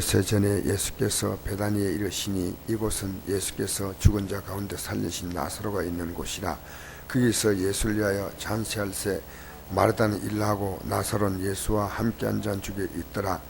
세 전에 예수께서 베다니에 이르시니 이곳은 예수께서 죽은 자 가운데 살리신 나사로가 있는 곳이라. 거기서 예수를 위하여 잔치할새 마르다는 일하고 나사로는 예수와 함께 앉아 죽에 있더라.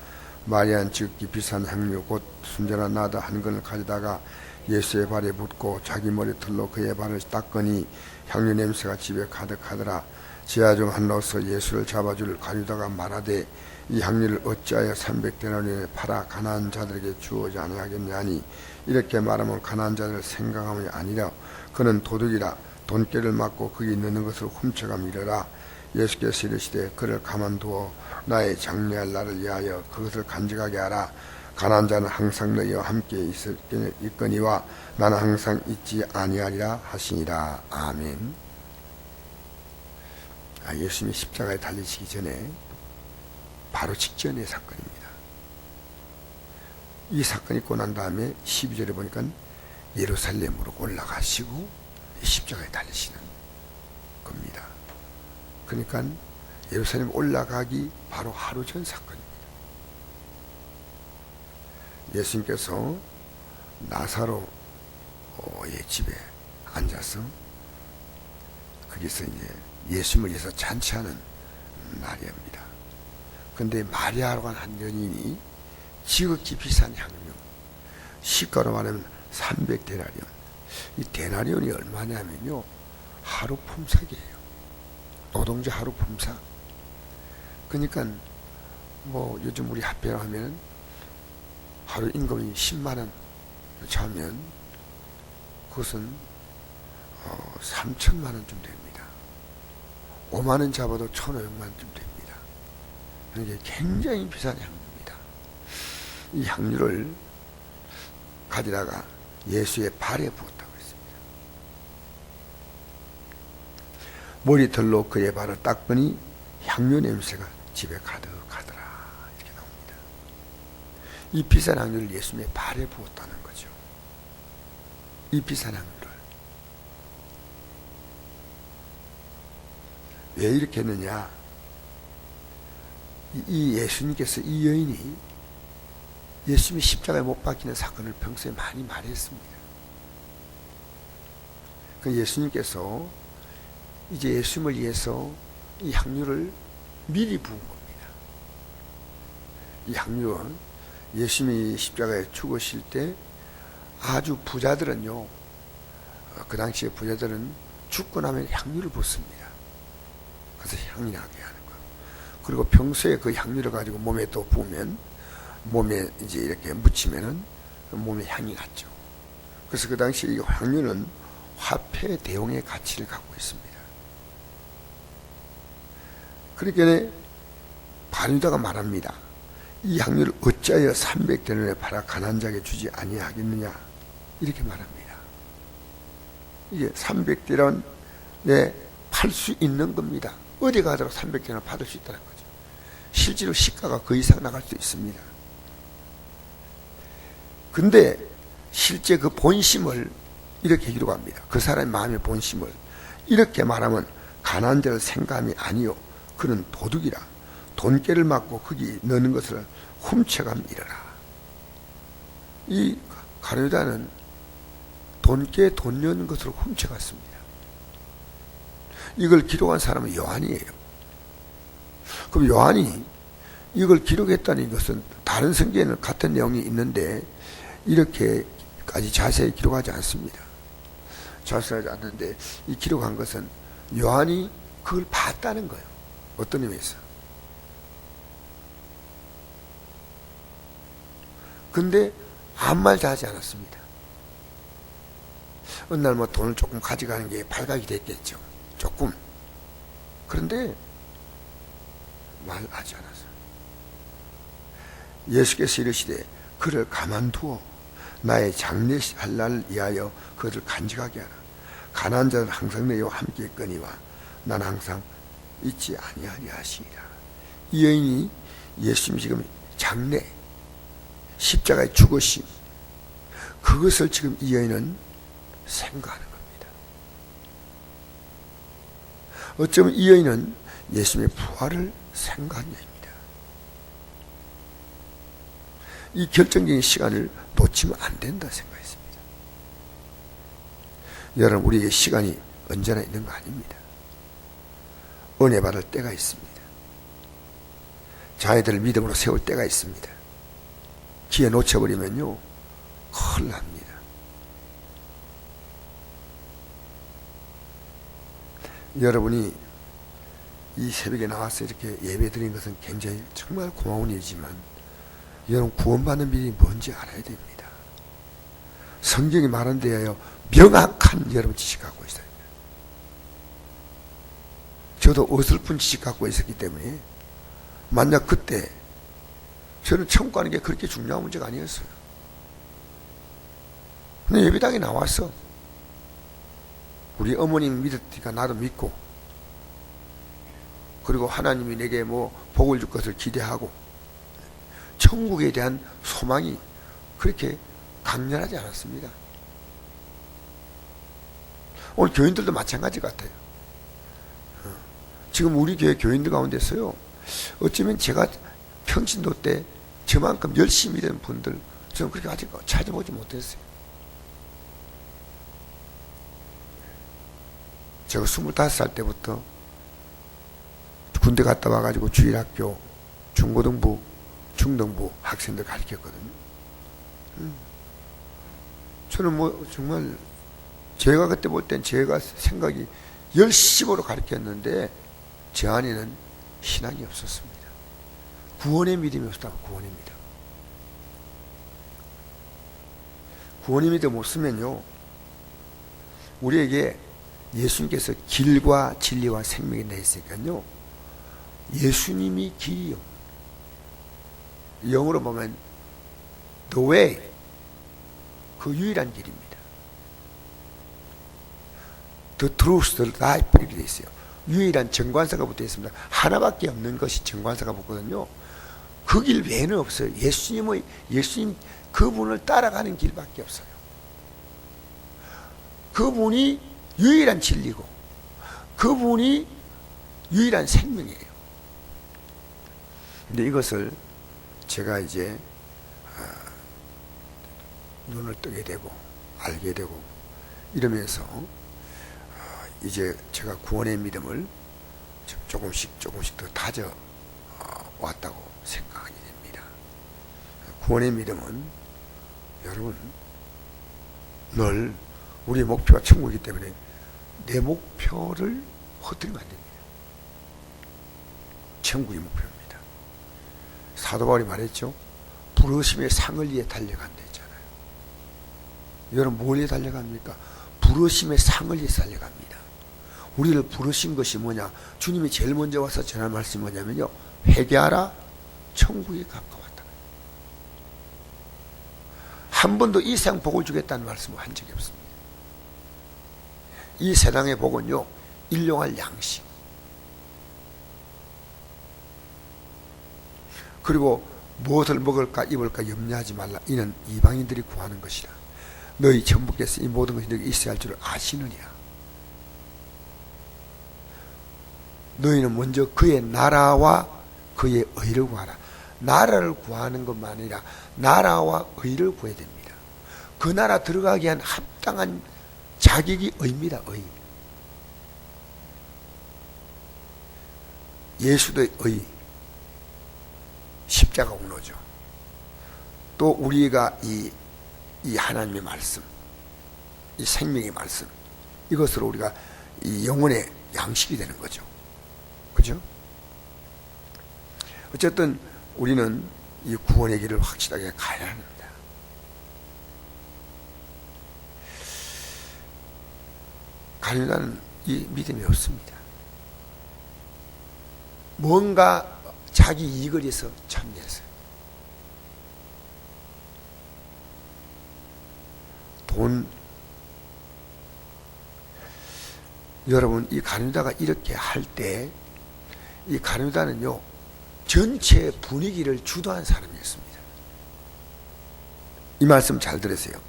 마리아는 지극히 비싼 향유 곧 순전한 나다 한 근을 가져다가 예수의 발에 붓고 자기 머리털로 그의 발을 닦으니 향유 냄새가 집에 가득하더라. 제자 중 하나로서 예수를 잡아줄 가려다가 말하되 이 향유를 어찌하여 300데나리온에 팔아 가난한 자들에게 주어지 아니하겠냐니. 이렇게 말하면 가난한 자들을 생각함이 아니라 그는 도둑이라. 돈깨를 맞고 거기 넣는 것을 훔쳐가미르라. 예수께서 이르시되 그를 가만두어 나의 장례할 날을 위하여 그것을 간직하게 하라. 가난한 자는 항상 너희와 함께 있거니와 나는 항상 있지 아니하리라 하시니라. 아멘. 예수님이 십자가에 달리시기 전에 바로 직전의 사건입니다. 이 사건이 있고 난 다음에 12절에 보니까 예루살렘으로 올라가시고 십자가에 달리시는 겁니다. 그러니까 예루살렘 올라가기 바로 하루 전 사건입니다. 예수님께서 나사로의 집에 앉아서 거기서 이제 예수님을 위해서 잔치하는 날입니다. 근데 마리아라고 하는 한 여인이 지극히 비싼 향유, 시가로 말하면 300데나리온. 이 데나리온이 얼마냐면요, 하루 품삯이에요. 노동자 하루 품삯. 그러니까 뭐 요즘 우리 화폐로 하면 하루 임금이 10만원 차면 그것은 3천만원쯤 됩니다. 5만원 잡아도 1,500만원쯤 됩니다. 이게 굉장히 비싼 향유입니다. 이 향유를 가져다가 예수의 발에 부었다고 했습니다. 머리털로 그의 발을 닦으니 향유 냄새가 집에 가득하더라. 이렇게 나옵니다. 이 비싼 향유를 예수님의 발에 부었다는 거죠. 이 비싼 향유를 왜 이렇게 했느냐? 이 예수님께서 이 여인이 예수님이 십자가에 못 박히는 사건을 평소에 많이 말했습니다. 그 예수님께서 이제 예수님을 위해서 이 향유를 미리 부은 겁니다. 이 향유는 예수님이 십자가에 죽으실 때 아주 부자들은요, 그 당시에 부자들은 죽고 나면 향유를 붓습니다. 그래서 향이 나게 하는 거예요. 그리고 평소에 그 향유를 가지고 몸에 또 부으면, 몸에 이제 이렇게 묻히면은 몸에 향이 났죠. 그래서 그 당시에 이 향유는 화폐 대용의 가치를 갖고 있습니다. 그러니까 바리다가 말합니다. 이 향유를 어찌하여 300데나리온에 팔아 가난한 자에게 주지 아니하겠느냐, 이렇게 말합니다. 이게 300데나리온에 팔 수 있는 겁니다. 어디 가더라도 300데나리온 받을 수 있다는 거죠. 실제로 시가가 그 이상 나갈 수 있습니다. 근데 실제 그 본심을 이렇게 기록합니다. 그 사람의 마음의 본심을 이렇게 말하면 가난한 자를 생각함이 아니요, 그는 도둑이라. 돈깨를 맞고 거기 넣는 것을 훔쳐감이러라. 이 가룟유다는 돈깨에 돈 넣는 것으로 훔쳐갔습니다. 이걸 기록한 사람은 요한이에요. 그럼 요한이 이걸 기록했다는 것은 다른 성경에는 같은 내용이 있는데 이렇게까지 자세히 기록하지 않습니다. 자세하지 않는데 이 기록한 것은 요한이 그걸 봤다는 거예요. 어떤 의미에서. 근데 아무 말도 하지 않았습니다. 어느 날 뭐 돈을 조금 가져가는 게 발각이 됐겠죠. 조금. 그런데 말하지 않았어요. 예수께서 이르시되 그를 가만두어 나의 장례할 날을 위하여 그것을 간직하게 하라. 가난한 자는 항상 너희와 함께 있거니와 나는 항상 있지 아니하리 하시니라. 이 여인이 예수님이 지금 장례, 십자가에 죽으심, 그것을 지금 이 여인은 생각하는 겁니다. 어쩌면 이 여인은 예수님의 부활을 생각한 여인입니다. 이 결정적인 시간을 놓치면 안 된다 생각했습니다. 여러분, 우리에게 시간이 언제나 있는 거 아닙니다. 은혜 받을 때가 있습니다. 자녀들을 믿음으로 세울 때가 있습니다. 기회 놓쳐버리면요, 큰일 납니다. 여러분이 이 새벽에 나와서 이렇게 예배 드린 것은 굉장히 정말 고마운 일이지만, 여러분 구원받는 비밀이 뭔지 알아야 됩니다. 성경이 말한 데에요, 명확한 여러분 지식 갖고 있어요. 저도 어설픈 지식 갖고 있었기 때문에, 만약 그때 저는 천국 가는 게 그렇게 중요한 문제가 아니었어요. 근데 예배당에 나왔어. 우리 어머님 믿었으니까 나도 믿고, 그리고 하나님이 내게 뭐 복을 줄 것을 기대하고, 천국에 대한 소망이 그렇게 강렬하지 않았습니다. 오늘 교인들도 마찬가지 같아요. 지금 우리 교회 교인들 가운데서요, 어쩌면 제가 평신도 때 저만큼 열심히 된 분들 저는 그렇게 아직 찾아보지 못했어요. 제가 25살 때부터 군대 갔다 와가지고 주일학교, 중고등부, 중등부 학생들 가르쳤거든요. 저는 뭐 정말 제가 그때 볼 땐 제가 생각이 열심으로 가르쳤는데 제 안에는 신앙이 없었습니다. 구원의 믿음이 없었다고. 구원의 믿음. 구원의 믿음 없으면요, 우리에게 예수님께서 길과 진리와 생명이 내있으니까요, 예수님이 길이요, 영어로 보면 the way, 그 유일한 길입니다. The truth, the life 이렇게 되어 있어요. 유일한 정관사가 붙어 있습니다. 하나밖에 없는 것이 정관사가 붙거든요. 그 길 외에는 없어요. 예수님 그분을 따라가는 길밖에 없어요. 그분이 유일한 진리고, 그분이 유일한 생명이에요. 근데 이것을 제가 이제 눈을 뜨게 되고 알게 되고 이러면서 이제 제가 구원의 믿음을 조금씩 더 다져 왔다고 생각하게 됩니다. 구원의 믿음은 여러분 늘 우리의 목표가 천국이기 때문에 내 목표를 허뜨리면 안 됩니다. 천국이 목표입니다. 사도 바울이 말했죠. 부르심의 상을 위해 달려간다 했잖아요. 여러분 뭘 위해 달려갑니까? 부르심의 상을 위해 달려갑니다. 우리를 부르신 것이 뭐냐? 주님이 제일 먼저 와서 전할 말씀이 뭐냐면요, 회개하라, 천국에 가까웠다. 한 번도 이 세상 복을 주겠다는 말씀을 한 적이 없습니다. 이 세상의 복은요, 일용할 양식, 그리고 무엇을 먹을까 입을까 염려하지 말라. 이는 이방인들이 구하는 것이라. 너희 천부께서 이 모든 것이 너희 있어야 할 줄을 아시느니라. 너희는 먼저 그의 나라와 그의 의를 구하라. 나라를 구하는 것만 아니라 나라와 의를 구해야 됩니다. 그 나라 들어가기 위한 합당한 자격이 의입니다. 의. 예수도의 의, 십자가 공로죠. 또 우리가 이 하나님의 말씀, 이 생명의 말씀, 이것으로 우리가 이 영혼의 양식이 되는 거죠. 그죠? 어쨌든 우리는 이 구원의 길을 확실하게 가야 합니다. 가려는 이 믿음이 없습니다. 뭔가 자기 이익을 위해서 참여했어요. 돈, 여러분 이 가룟유다가 이렇게 할 때 이 가룟유다는요 전체 분위기를 주도한 사람이었습니다. 이 말씀 잘 들으세요.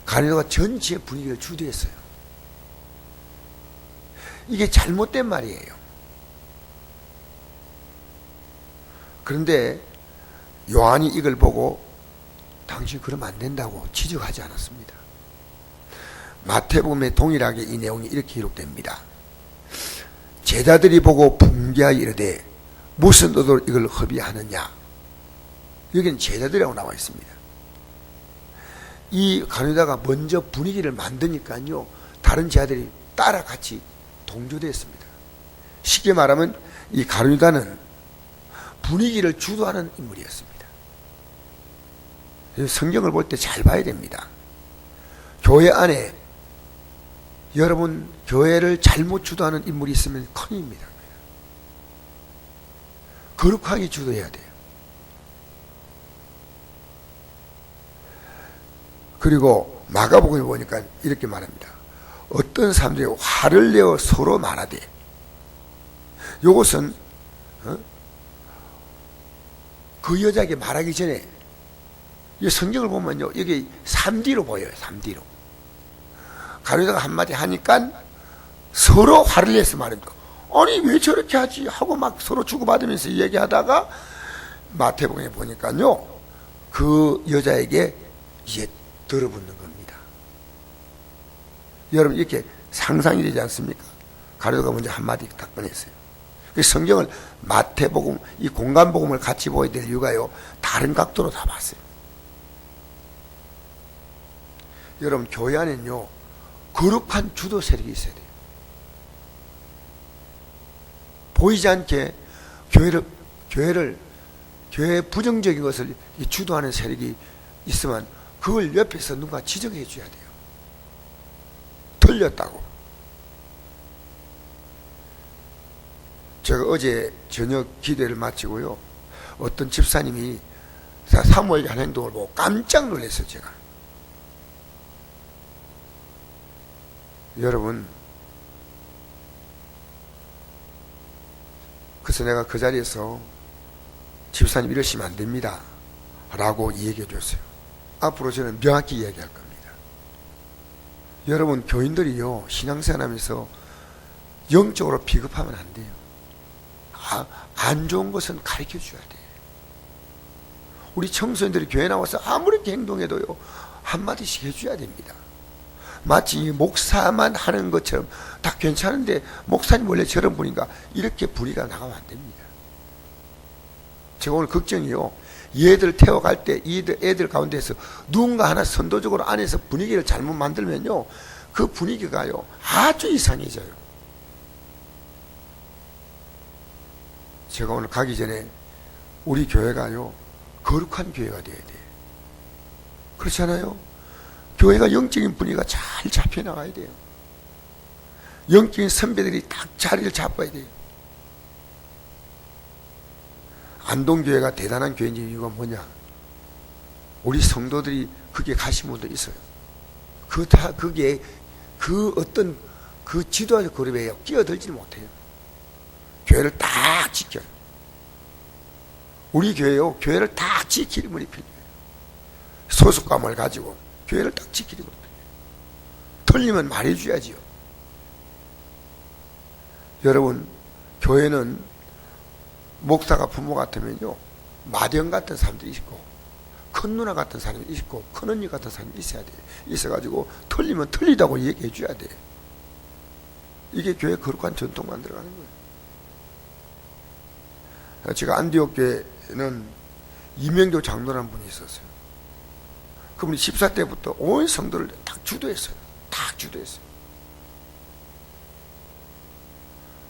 가룟유다가 전체 분위기를 주도했어요. 이게 잘못된 말이에요. 그런데 요한이 이걸 보고 당신 그러면 안 된다고 지적하지 않았습니다. 마태복음에 동일하게 이 내용이 이렇게 기록됩니다. 제자들이 보고 분개하여 이르되 무슨 의도로 이걸 허비하느냐. 여기는 제자들이라고 나와 있습니다. 이 가룟유다가 먼저 분위기를 만드니까요, 다른 제자들이 따라 같이 동조됐습니다. 쉽게 말하면 이 가룟유다는 분위기를 주도하는 인물이었습니다. 성경을 볼 때 잘 봐야 됩니다. 교회 안에 여러분 교회를 잘못 주도하는 인물이 있으면 큰일입니다. 거룩하게 주도해야 돼요. 그리고 마가복음에 보니까 이렇게 말합니다. 어떤 사람들이 화를 내어 서로 말하되, 이것은 그 여자에게 말하기 전에 이 성경을 보면요, 여기 3D로 보여요. 3D로. 가룟유다가 한마디 하니까 서로 화를 내서 말합니다. 아니 왜 저렇게 하지 하고 막 서로 주고받으면서 얘기하다가 마태복음에 보니까요, 그 여자에게 이제 들어붙는 겁니다. 여러분 이렇게 상상이 되지 않습니까? 가룟유다가 먼저 한마디 딱 꺼냈어요. 성경을 마태복음, 이 공간복음을 같이 보여야 될 이유가요, 다른 각도로 다 봤어요. 여러분 교회 안에는요, 거룩한 주도 세력이 있어야 돼요. 보이지 않게 교회의 부정적인 것을 주도하는 세력이 있으면 그걸 옆에서 누가 지적해 줘야 돼요. 틀렸다고. 제가 어제 저녁 기도를 마치고요, 어떤 집사님이 사무엘이 한 행동을 보고 깜짝 놀랐어요. 제가. 여러분, 그래서 내가 그 자리에서 집사님 이러시면 안 됩니다 라고 얘기해 줬어요. 앞으로 저는 명확히 이야기할 겁니다. 여러분 교인들이요, 신앙생활하면서 영적으로 비겁하면 안 돼요. 안 좋은 것은 가르쳐 줘야 돼요. 우리 청소년들이 교회 나와서 아무렇게 행동해도요, 한마디씩 해줘야 됩니다. 마치 목사만 하는 것처럼 다 괜찮은데 목사님 원래 저런 분인가, 이렇게 불의가 나가면 안 됩니다. 제가 오늘 걱정이요, 얘들 태워갈 때 애들 가운데서 누군가 하나 선도적으로 안에서 분위기를 잘못 만들면요, 그 분위기가요 아주 이상해져요. 제가 오늘 가기 전에 우리 교회가요 거룩한 교회가 돼야 돼요. 그렇잖아요. 교회가 영적인 분위기가 잘 잡혀나가야 돼요. 영적인 선배들이 딱 자리를 잡아야 돼요. 안동교회가 대단한 교회인 이유가 뭐냐? 우리 성도들이 그게 가신 분도 있어요. 그게 그 어떤 그 지도자적 그룹에 끼어들지 못해요. 교회를 딱 지켜요. 우리 교회요, 교회를 딱 지키는 분이 필요해요. 소속감을 가지고 교회를 딱 지키는 분이 필요해요. 틀리면 말해줘야지요. 여러분, 교회는 목사가 부모 같으면요, 마대형 같은 사람들이 있고, 큰 누나 같은 사람이 있고, 큰 언니 같은 사람이 있어야 돼요. 있어가지고 틀리면 틀리다고 얘기해 줘야 돼요. 이게 교회 거룩한 전통 만들어가는 거예요. 제가 안디옥 교회는 이명교 장로라는 분이 있었어요. 그분이 14대부터 온 성도를 딱 주도했어요. 딱 주도했어요.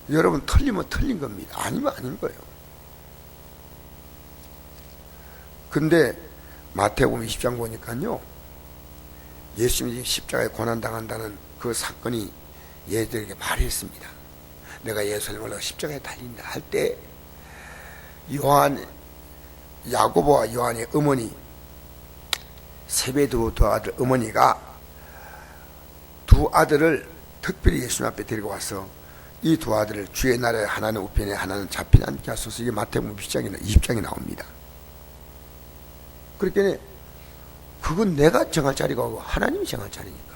여러분, 틀리면 틀린 겁니다. 아니면 아닌 거예요. 근데 마태복음 20장 보니까요, 예수님이 십자가에 고난당한다는 그 사건이 얘들에게 말했습니다. 내가 예수님을 올라 십자가에 달린다 할 때 야고보와 요한의 어머니, 세베드 두 아들 어머니가 두 아들을 특별히 예수님 앞에 데리고 와서 이 두 아들을 주의 나라의 하나는 우편에 하나는 좌편에 앉게 하소서. 이게 마태복음 20장에 나옵니다. 그렇게 그건 내가 정할 자리가 아니고 하나님이 정할 자리니까.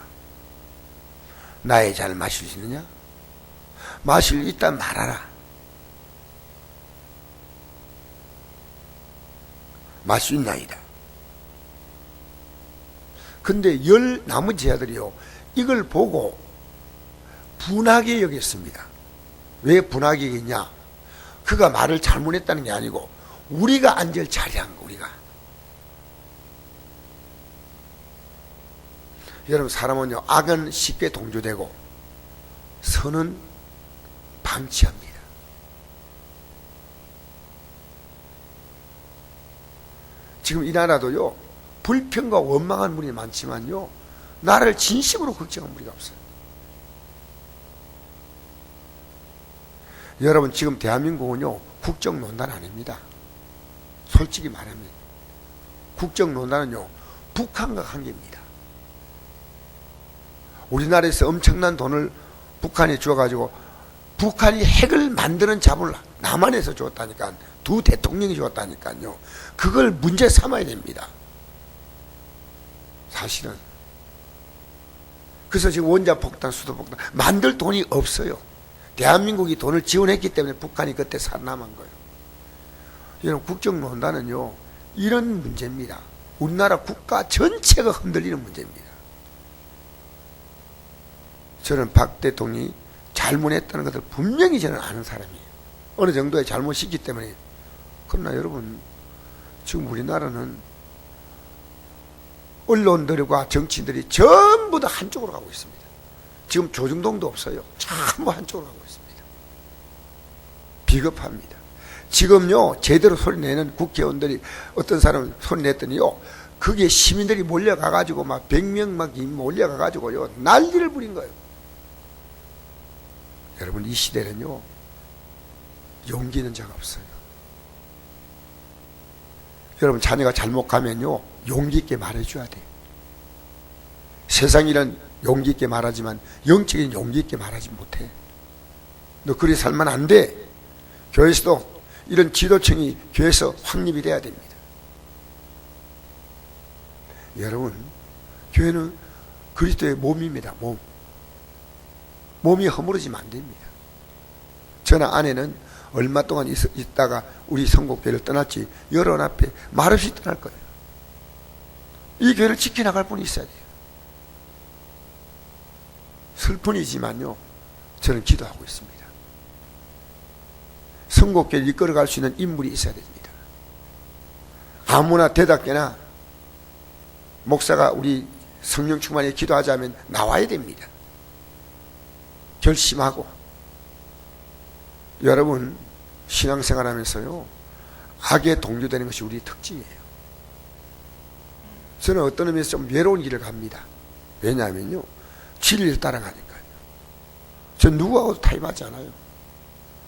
나의 잔을 마실 수 있느냐? 마실 수 있다 말하라. 마실 수 있나이다. 근데 나머지 제자들이요, 이걸 보고 분하게 여겼습니다. 왜 분하게 여겼냐? 그가 말을 잘못했다는 게 아니고 우리가 앉을 자리한 거, 우리가. 여러분, 사람은요, 악은 쉽게 동조되고 선은 방치합니다. 지금 이 나라도요, 불평과 원망한 분이 많지만요, 나라를 진심으로 걱정한 분이 없어요. 여러분, 지금 대한민국은요, 국정농단 아닙니다. 솔직히 말하면 국정농단은요, 북한과 관계입니다. 우리나라에서 엄청난 돈을 북한에 주어가지고 북한이 핵을 만드는 자본을 남한에서 줬다니까, 두 대통령이 줬다니까요. 그걸 문제 삼아야 됩니다. 사실은. 그래서 지금 원자폭탄, 수도폭탄 만들 돈이 없어요. 대한민국이 돈을 지원했기 때문에 북한이 그때 살아남은 거예요. 여러분, 국정농단은요, 이런 문제입니다. 우리나라 국가 전체가 흔들리는 문제입니다. 저는 박 대통령이 잘못했다는 것을 분명히 저는 아는 사람이에요. 어느 정도의 잘못이 있기 때문에. 그러나 여러분, 지금 우리나라는 언론들과 정치인들이 전부 다 한쪽으로 가고 있습니다. 지금 조중동도 없어요. 전부 한쪽으로 가고 있습니다. 비겁합니다. 지금요, 제대로 소리 내는 국회의원들이, 어떤 사람은 소리 냈더니요, 그게 시민들이 몰려가가지고 막 100명 막 몰려가가지고요, 난리를 부린 거예요. 여러분, 이 시대는요, 용기 있는 자가 없어요. 여러분, 자녀가 잘못 가면요, 용기 있게 말해줘야 돼요. 세상이란 용기 있게 말하지만 영적인 용기 있게 말하지 못해. 너 그리 살면 안 돼. 교회에서도 이런 지도층이 교회에서 확립이 돼야 됩니다. 여러분, 교회는 그리스도의 몸입니다. 몸이 허물어지면 안 됩니다. 저나 아내는 얼마 동안 있다가 우리 선곡교회를 떠났지, 여러분 앞에 말없이 떠날 거예요. 이 교회를 지켜나갈 분이 있어야 돼요. 슬픈이지만요, 저는 기도하고 있습니다. 선곡교회를 이끌어갈 수 있는 인물이 있어야 됩니다. 아무나 대답게나 목사가 우리 성령 충만에 기도하자면 나와야 됩니다. 결심하고. 여러분, 신앙생활 하면서요, 악에 동조되는 것이 우리 특징이에요. 저는 어떤 의미에서 좀 외로운 길을 갑니다. 왜냐하면요, 진리를 따라가니까요. 전 누구하고도 타협하지 않아요.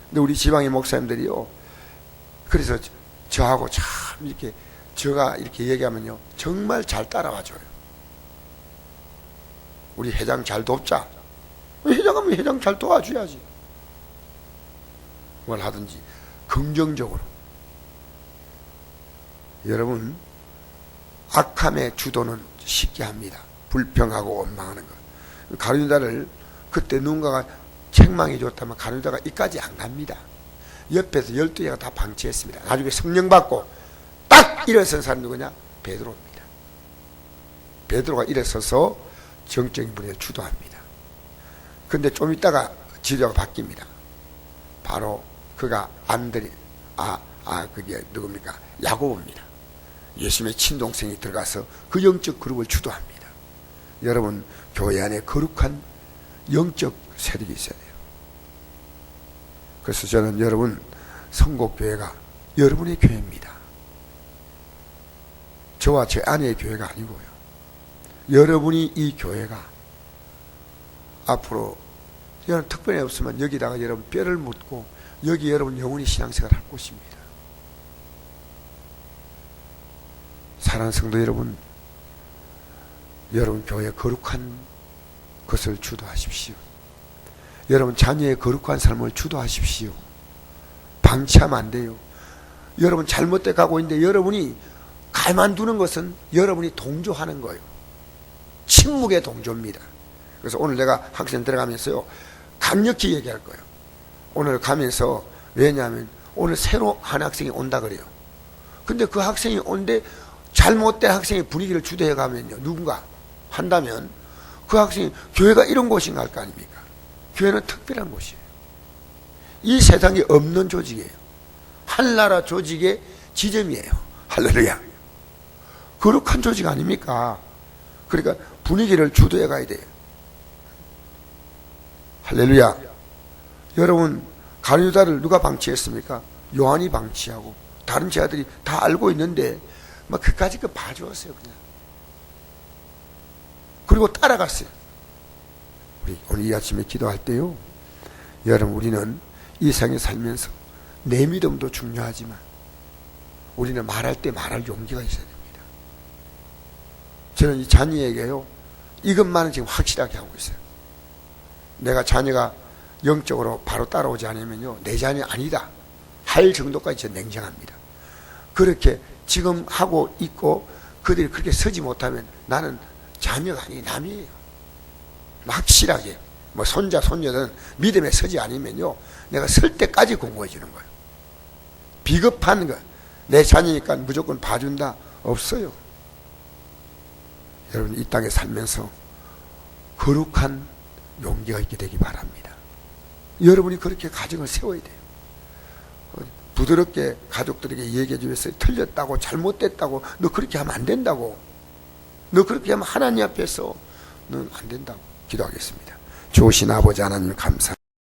근데 우리 지방의 목사님들이요, 그래서 저하고 참 이렇게, 제가 이렇게 얘기하면요, 정말 잘 따라와줘요. 우리 회장 잘 돕자. 회장하면 회장 잘 도와줘야지. 뭘 하든지 긍정적으로. 여러분, 악함의 주도는 쉽게 합니다. 불평하고 원망하는 것. 가룟유다를 그때 누군가가 책망해 줬다면 가룟유다가 이까지 안 갑니다. 옆에서 12개가 다 방치했습니다. 나중에 성령 받고 딱 일어선 사람 누구냐? 베드로입니다. 베드로가 일어서서 정적인 분야를 주도합니다. 근데 좀 있다가 지도가 바뀝니다. 바로 그가 그게 누굽니까? 야고보입니다. 예수님의 친동생이 들어가서 그 영적 그룹을 주도합니다. 여러분, 교회 안에 거룩한 영적 세력이 있어야 돼요. 그래서 저는 여러분, 선곡교회가 여러분의 교회입니다. 저와 제 아내의 교회가 아니고요. 여러분이 이 교회가 앞으로, 여러분 특별히 없으면 여기다가 여러분 뼈를 묻고 여기 여러분 영원히 신앙생활 할 곳입니다. 사랑하는 성도 여러분, 여러분 교회에 거룩한 것을 주도하십시오. 여러분 자녀의 거룩한 삶을 주도하십시오. 방치하면 안 돼요. 여러분 잘못돼 가고 있는데 여러분이 가만두는 것은 여러분이 동조하는 거예요. 침묵의 동조입니다. 그래서 오늘 내가 학생 들어가면서요, 강력히 얘기할 거예요. 오늘 가면서, 왜냐하면 오늘 새로 한 학생이 온다 그래요. 근데 그 학생이 온데 잘못된 학생의 분위기를 주도해 가면요, 누군가 한다면 그 학생이 교회가 이런 곳인가 할 거 아닙니까? 교회는 특별한 곳이에요. 이 세상에 없는 조직이에요. 한나라 조직의 지점이에요. 할렐루야. 거룩한 조직 아닙니까? 그러니까 분위기를 주도해 가야 돼요. 할렐루야. 여러분, 가룟유다를 누가 방치했습니까? 요한이 방치하고 다른 제자들이 다 알고 있는데 막 그까짓 거 봐주었어요. 그냥. 그리고 따라갔어요. 우리 오늘 이 아침에 기도할 때요, 여러분, 우리는 이 세상에 살면서 내 믿음도 중요하지만 우리는 말할 때 말할 용기가 있어야 됩니다. 저는 이 자녀에게요, 이것만은 지금 확실하게 하고 있어요. 내가 자녀가 영적으로 바로 따라오지 않으면요, 내 자녀 아니다 할 정도까지 저는 냉정합니다. 그렇게 지금 하고 있고 그들이 그렇게 서지 못하면 나는 자녀가 아니 남이에요. 확실하게 뭐 손자 손녀는 믿음에 서지 않으면요, 내가 설 때까지 공부해 주는 거예요. 비겁한 거, 내 자녀니까 무조건 봐준다, 없어요. 여러분, 이 땅에 살면서 거룩한 용기가 있게 되기 바랍니다. 여러분이 그렇게 가정을 세워야 돼요. 부드럽게 가족들에게 얘기해 주면서 틀렸다고 잘못됐다고, 너 그렇게 하면 안 된다고, 너 그렇게 하면 하나님 앞에서 넌 안 된다고 기도하겠습니다. 좋으신 아버지 하나님 감사합니다.